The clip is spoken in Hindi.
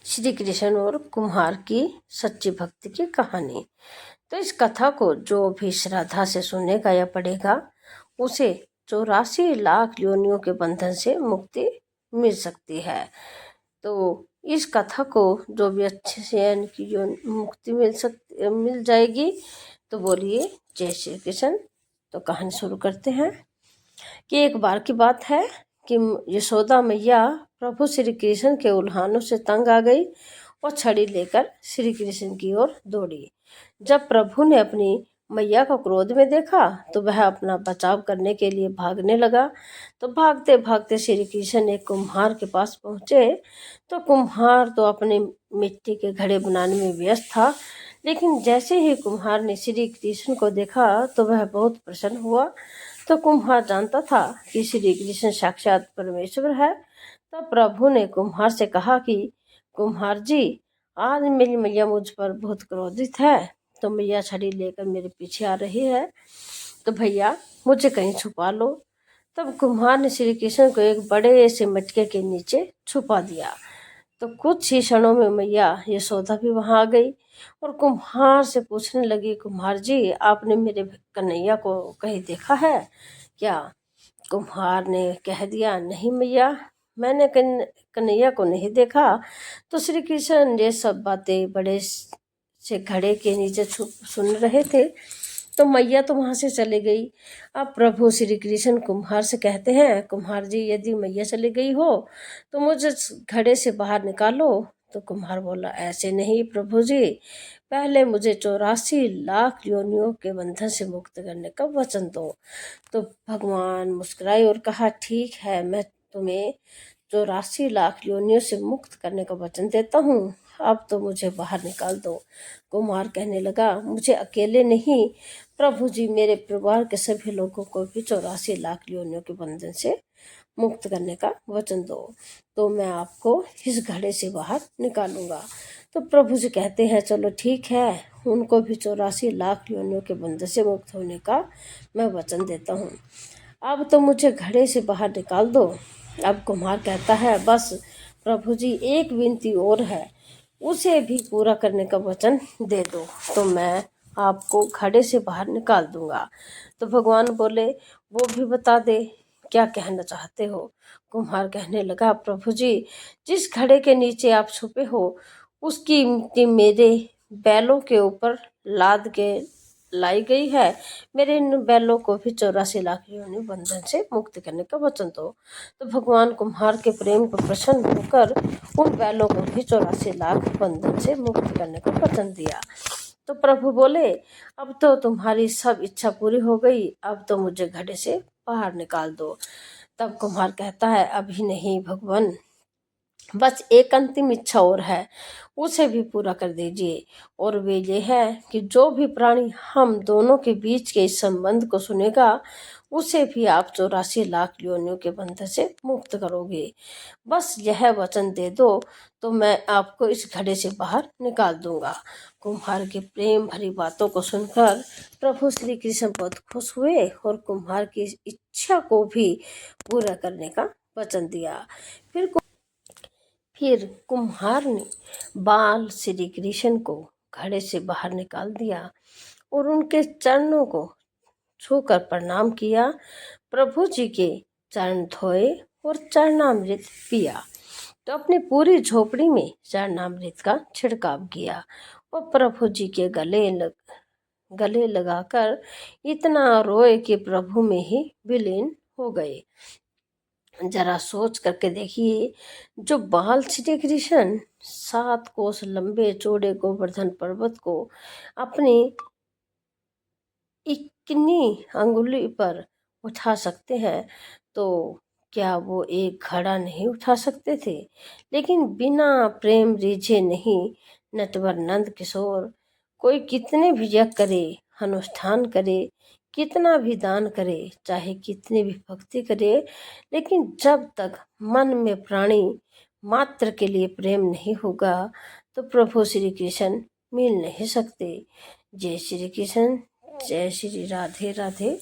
श्री कृष्ण और कुम्हार की सच्ची भक्ति की कहानी। तो इस कथा को जो भी श्रद्धा से सुनेगा या पढ़ेगा उसे 84 लाख योनियों के बंधन से मुक्ति मिल सकती है। तो इस कथा को जो भी अच्छे से यानी कि मुक्ति मिल जाएगी। तो बोलिए जय श्री कृष्ण। तो कहानी शुरू करते हैं कि एक बार की बात है कि यशोदा मैया प्रभु श्री कृष्ण के उल्हानों से तंग आ गई और छड़ी लेकर श्री कृष्ण की ओर दौड़ी। जब प्रभु ने अपनी मैया को क्रोध में देखा तो वह अपना बचाव करने के लिए भागने लगा। तो भागते भागते श्री कृष्ण एक कुम्हार के पास पहुंचे। तो कुम्हार तो अपने मिट्टी के घड़े बनाने में व्यस्त था, लेकिन जैसे ही कुम्हार ने श्री कृष्ण को देखा तो वह बहुत प्रसन्न हुआ। तो कुम्हार जानता था कि श्री कृष्ण साक्षात परमेश्वर है। तो प्रभु ने कुम्हार से कहा कि कुम्हार जी, आज मेरी मैया मुझ पर बहुत क्रोधित है, तो मैया छड़ी लेकर मेरे पीछे आ रही है, तो भैया मुझे कहीं छुपा लो। तब कुम्हार ने श्री कृष्ण को एक बड़े से मटके के नीचे छुपा दिया। तो कुछ ही क्षणों में मैया यशोदा भी वहां आ गई और कुम्हार से पूछने लगी, कुम्हार जी, आपने मेरे कन्हैया को कहीं देखा है क्या? कुम्हार ने कह दिया, नहीं मैया, मैंने कन्हैया को नहीं देखा। तो श्री कृष्ण ये सब बातें बड़े से घड़े के नीचे छुप सुन रहे थे। तो मैया तो वहां से चली गई। अब प्रभु श्री कृष्ण कुम्हार से कहते हैं, कुम्हार जी, यदि मैया चली गई हो तो मुझे घड़े से बाहर निकालो। तो कुम्हार बोला, ऐसे नहीं प्रभु जी, पहले मुझे 84 लाख योनियों के बंधन से मुक्त करने का वचन दो। तो भगवान मुस्कुराए और कहा, ठीक है, मैं तुम्हें 84 लाख योनियों से मुक्त करने का वचन देता हूँ, अब तो मुझे बाहर निकाल दो। कुमार कहने लगा, मुझे अकेले नहीं प्रभु जी, मेरे परिवार के सभी लोगों को भी 84 लाख योनियों के बंधन से मुक्त करने का वचन दो, तो मैं आपको इस घड़े से बाहर निकालूंगा। तो प्रभु जी कहते हैं, चलो ठीक है, उनको भी 84 लाख योनियों के बंधन से मुक्त होने का मैं वचन देता हूँ, अब तो मुझे घड़े से बाहर निकाल दो। अब कुम्हार कहता है, बस प्रभु जी, एक विनती और है, उसे भी पूरा करने का वचन दे दो, तो मैं आपको घड़े से बाहर निकाल दूंगा। तो भगवान बोले, वो भी बता दे, क्या कहना चाहते हो? कुम्हार कहने लगा, प्रभु जी, जिस घड़े के नीचे आप छुपे हो उसकी मिट्टी मेरे बैलों के ऊपर लाद के लाई गई है, मेरे इन बैलों को भी 84 लाख योनि बंधन से मुक्त करने का वचन दो। तो भगवान कुम्हार के प्रेम को प्रसन्न होकर उन बैलों को भी 84 लाख बंधन से मुक्त करने का वचन दिया। तो प्रभु बोले, अब तो तुम्हारी सब इच्छा पूरी हो गई, अब तो मुझे घड़े से बाहर निकाल दो। तब कुम्हार कहता है, अभी नहीं भगवान, बस एक अंतिम इच्छा और है, उसे भी पूरा कर दीजिए, और वे ये है कि जो भी प्राणी हम दोनों के बीच के इस संबंध को सुनेगा उसे भी आप 84 लाख योनियों के बंधन से मुक्त करोगे। बस यह वचन दे दो तो मैं आपको इस घड़े से बाहर निकाल दूंगा। कुम्हार की प्रेम भरी बातों को सुनकर प्रभु श्री कृष्ण बहुत खुश हुए और कुम्हार की इच्छा को भी पूरा करने का वचन दिया। फिर कुम्हार ने बाल श्री कृष्ण को घड़े से बाहर निकाल दिया और उनके चरणों को छूकर प्रणाम किया। प्रभु जी के चरण धोए और चरणामृत पिया। तो अपनी पूरी झोपड़ी में चरणामृत का छिड़काव किया और प्रभु जी के गले लगाकर इतना रोए कि प्रभु में ही विलीन हो गए। जरा सोच करके देखिए, जो बाल श्री कृष्ण 7 कोस लंबे चौड़े गोवर्धन पर्वत को अपनी इतनी अंगुली पर उठा सकते हैं, तो क्या वो एक घड़ा नहीं उठा सकते थे? लेकिन बिना प्रेम रीझे नहीं, नटवर नंद किशोर कोई कितने भी यज्ञ करे, अनुष्ठान करे, कितना भी दान करे, चाहे कितनी भी भक्ति करे, लेकिन जब तक मन में प्राणी मात्र के लिए प्रेम नहीं होगा तो प्रभु श्री कृष्ण मिल नहीं सकते। जय श्री कृष्ण, जय श्री राधे राधे।